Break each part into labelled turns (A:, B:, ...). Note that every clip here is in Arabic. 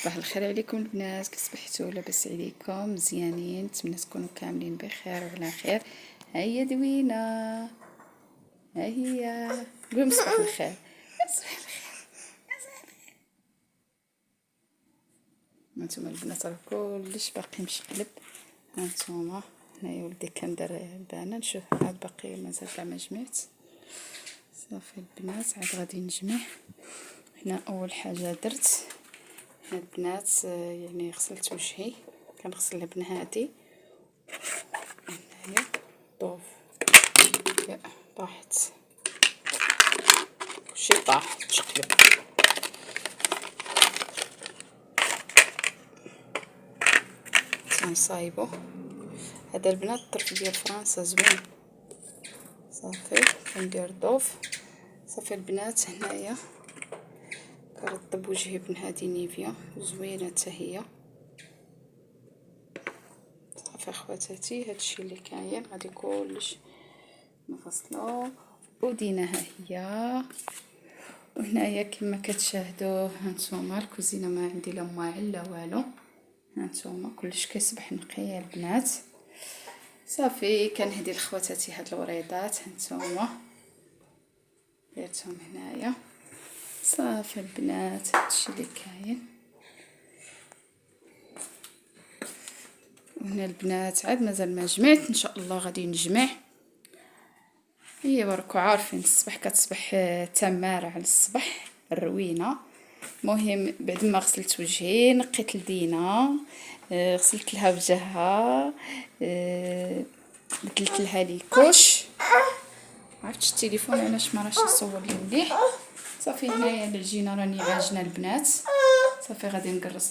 A: صباح الخير عليكم البنات، كي صبحتوا لاباس عليكم مزيانين؟ نتمنى تكونوا كاملين بخير وعلى خير. ها هي دوينه، ها هي قولوا صباح الخير. صباح الخير. هانتوما البنات راه كلش باقي مشقلب. هانتوما هنايا ولدي كان دار البانه، نشوف عاد باقي مازال كاع ما جمعت. صافي البنات عاد غادي نجمع. هنا اول حاجه درت البنات يعني غسلت وجهي، كنغسل بنهادي. هنايا طوف طاحت كلشي طاح تشقلب. تنصايبو هذا البنات الطرف ديال فرنسا زوين. صافي كندير ضوف. صافي البنات هنايا كنرطب وجهي بنهادي نيفيا زوينه حتى هي. صافي اخواتاتي هادشي اللي كاين، غادي كلش نغسلو وديناها هي. وهنايا كما كتشاهدوا هانتوما الكوزينه ما عندي لا مواعن لا والو. هانتوما كلش كيصبح نقي البنات. صافي كنهدي لخواتاتي هاد الوريضات هانتوما درتهم هنايا. صافي البنات هادشي اللي كاين. وهنا البنات عاد مازال ما جمعت، ان شاء الله غادي نجمع. هي راكو عارفين الصباح كتصبح تماره على الصباح الروينه. المهم بعد ما غسلت وجهي نقيت لدينا، غسلت لها وجهها، بدلت لها ليكوش. عرفتش التليفون علاش ما راش يصور لي مليح. صافي هنايا العجينه راني عاجنه البنات. صافي غادي نقرص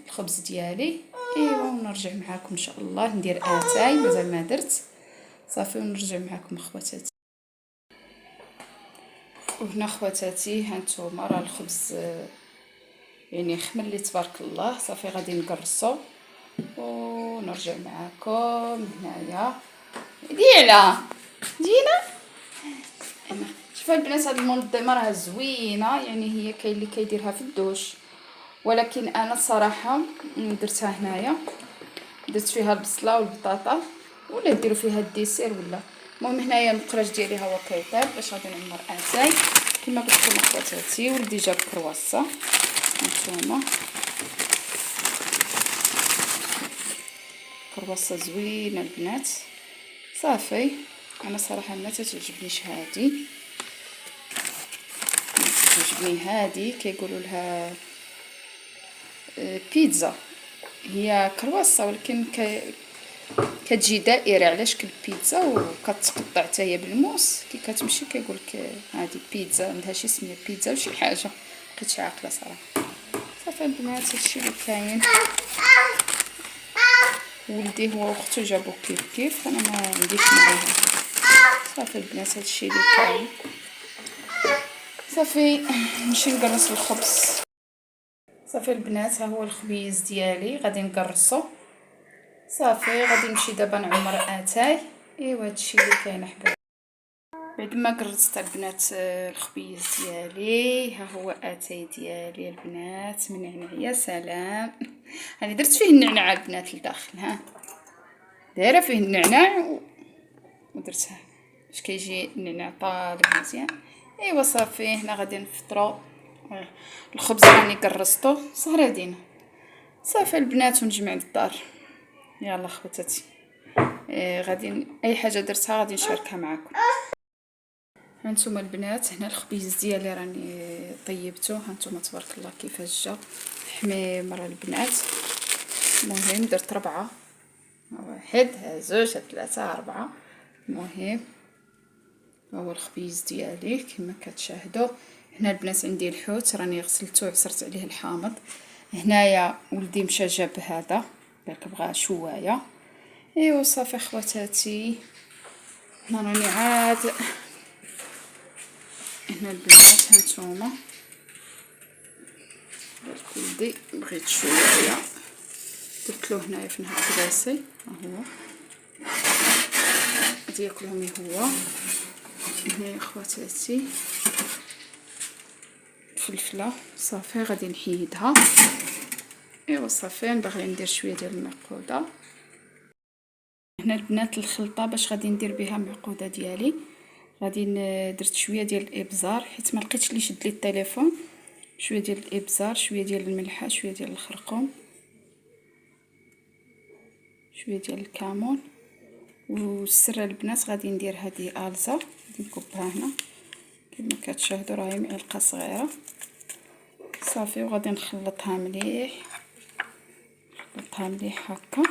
A: الخبز ديالي ايوا ونرجع معاكم ان شاء الله. ندير اتاي مازال ما درت. صافي ونرجع معاكم اخواتاتي. وهنا خواتاتي هانتوما راه الخبز يعني خملي تبارك الله. صافي غادي نقرصو ونرجع معاكم. هنايا ديالا جينا شوفوا البنات هاد المنظمه راه زوينه، يعني هي كاين اللي كيديرها في الدوش، ولكن انا الصراحه درتها هنايا. درت فيها البصله والبطاطا ولا ديروا فيها الديسير ولا. المهم هنايا المقراش ديالي ها هو كيطيب باش غادي نعمر اتاي. كما قلت لكم اخواتاتي ولدي جاب كرواسه. هانتوما كرواسه زوينه البنات. صافي انا صراحه ما تعجبنيش هادي، تعجبني هادي كيقولوا لها بيتزا. هي كرواسه ولكن كتجي دائره على شكل بيتزا وكتقطع حتى هي بالموس. كي كتمشي كيقول لك هذه بيتزا، عندها شي سميه بيتزا وشي حاجه بقيتش عاقله صراحه. صافي البنات هادشي اللي كاين. ولدي هو واختو جابو كيف انا ما عنديش معاها. صافي البنات هادشي اللي كاين. صافي نمشي نقرص الخبز. صافي البنات ها هو الخبيز ديالي غادي نقرصو. صافي غادي نمشي دابا نعمر اتاي. ايوا هادشي اللي كاين احبابي. بعد ما قرصت البنات الخبيز ديالي ها هو اتاي ديالي البنات من نعناع. يا سلام، انا درت فيه النعناع البنات لداخل. ها دايره فيه النعناع ودرتها باش كيجي النعناع طالب مزيان. ايوا صافي هنا غادي نفطروا. الخبز راني قرصته سهره دينا. صافي البنات ونجمع للدار. يلا خواتاتي غادي اي حاجه درتها غادي نشاركها معكم. هانتوما البنات هنا الخبيز ديالي راني طيبته. هانتوما تبارك الله كيفاش جا حميمره البنات. المهم درت 4، 1 2 3 4. المهم هو الخبيز ديالي كما كتشاهدوا. هنا البنات عندي الحوت راني غسلته وعصرت عليه الحامض. هنايا ولدي مشى جاب هذا قالك بغا شوايه. ايوا صافي خواتاتي هنا راني عاد. هنا البنات هانتوما ولدي بغيت شويه درت له هنايا في نهار كراسي ها هو غادي ياكلهم هو. هنا خواتاتي فلفله. صافي غادي نحيدها ايوا صافي باغي ندير شويه ديال المعقوده هنا البنات. الخلطه باش غادي ندير بها المعقوده ديالي، غادي درت شويه ديال الابزار حيت ما لقيتش اللي يشد لي التليفون، شويه ديال الابزار، شويه ديال الملحه، شويه ديال الخرقوم، شويه ديال الكمون. والسر البنات غادي ندير هذه الزا، غادي نكبها هنا كما كتشاهدوا، راهي معلقه صغيره صافي. وغادي نخلطها مليح، نخلطها مليح هكا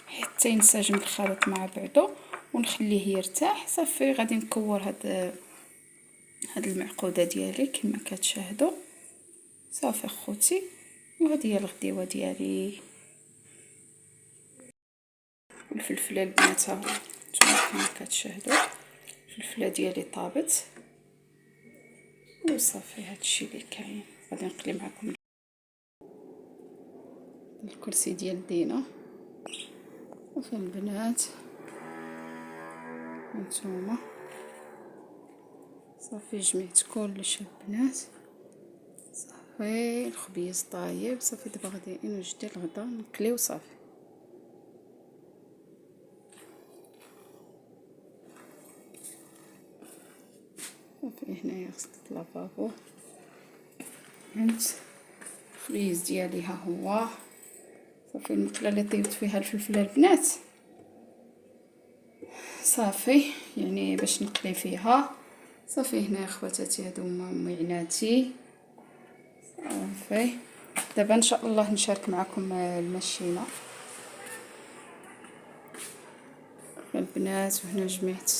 A: حتى ينسجم الخليط مع بعضو ونخليه يرتاح صافي. غادي نكور هاد المعقوده ديالي كما كتشاهدوا صافي خوتي. وهذه هي الغديوه ديالي. الفلفله البنات ها نتوما كما كتشاهدوا الفلفله ديالي طابت وصافي. هادشي اللي كاين. غادي نقلي معكم الكرسي ديال دينا صافي البنات هانتوما صافي. جمعت كلشي البنات صافي. الخبيز طايب صافي. دابا غادي نوجد الغدا نقليو صافي. صافي هنايا غسلت لافابو. فهمت الخبيز ديالي ها هو صافي. المقله اللي طيبت فيها الفلفله البنات صافي يعني باش نقلي فيها صافي. هنا اخواتاتي هادو هما معيناتي صافي. دابا ان شاء الله نشارك معكم المشيمه البنات. وهنا جمعت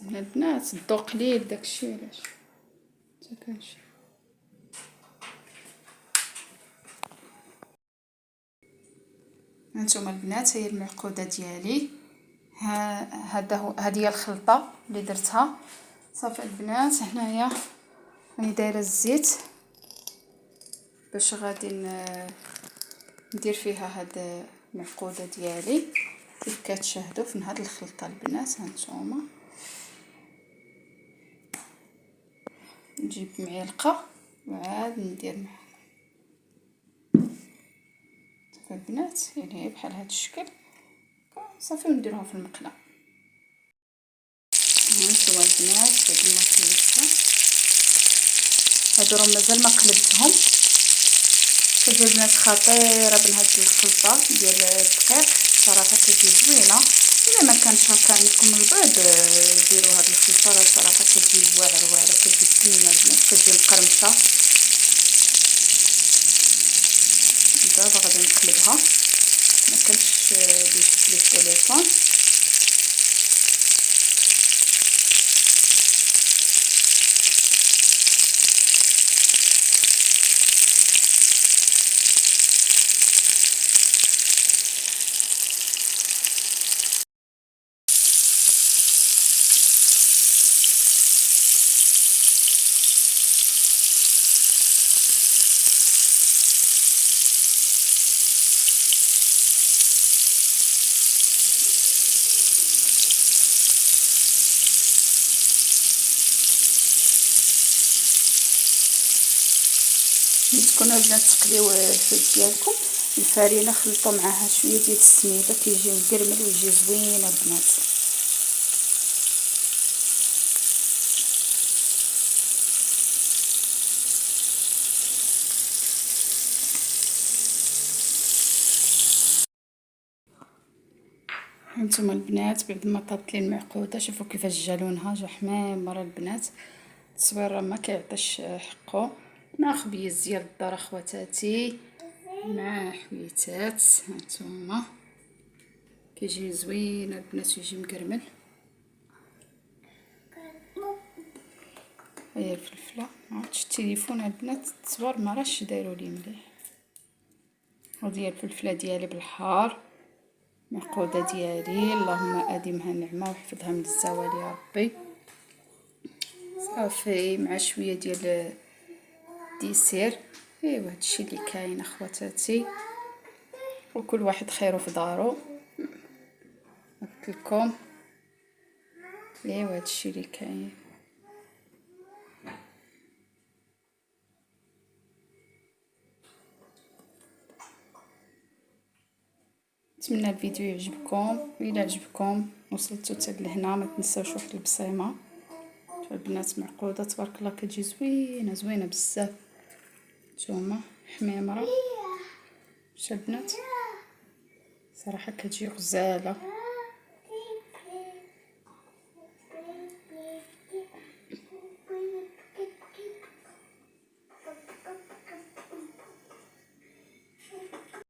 A: هنا البنات الضو قليل داكشي علاش حتى كنشي. هانتوما البنات هي المعقوده ديالي. هذه هي الخلطه اللي درتها صافي البنات. هنايا راني دايره الزيت باش غادي ندير فيها هاد المعقوده ديالي كيف كتشاهدوا في هاد الخلطه البنات. هانتوما نجيب معلقه وعاد ندير معها صافي البنات يعني بحال هاد الشكل صافي. ونديروها في المقله. هانتوما البنات بعد ما قلبتها هادو راه مازال ما قلبتهم. كتجي البنات خطيره بهاد الخلطه ديال الدقيق صراحه كتجي زوينه. الا ما كانش هكا عندكم البيض ديروا هاد الخلطه راه صراحه كتجي واعره كتجي زوينه البنات كتجي مقرمشه. دابا غادي نقلبها ما كانش يشد لي التليفون. تكونوا البنات تقليو الفلفل ديالكم الفرينه خلطوا معاها شويه ديال السميده كيجي مقرمل ويجي زوين البنات. هانتوما البنات بعد ما طابت لي المعقوده شوفوا كيفاش جا لونها جا حميمره البنات. التصوير راه ما كيعطيش حقه. مع خبيز ديال الدار اخواتاتي مع حويتات هانتوما كيجي زوين البنات يجي مقرمل. هي الفلفله ما عرفتش التليفون البنات التصوير ما راش دايروا لي مليح. هذه الفلفله ديالي بالحار معقوده ديالي اللهم اديمها النعمه وحفظها من الزوال يا ربي صافي. مع شويه ديال ديسير. ايوا هادشي اللي كاين اخواتاتي. وكل واحد خيره في دارو. قلت لكم ايوا هادشي اللي كاين. نتمنى الفيديو يعجبكم، الا عجبكم وصلتوا حتى لهنا ما تنساوش واحد البصيمه. البنات معقوده تبارك الله كتجي زوينه زوينه بزاف. نتوما حميمره، شتي البنات صراحه كتجي غزاله.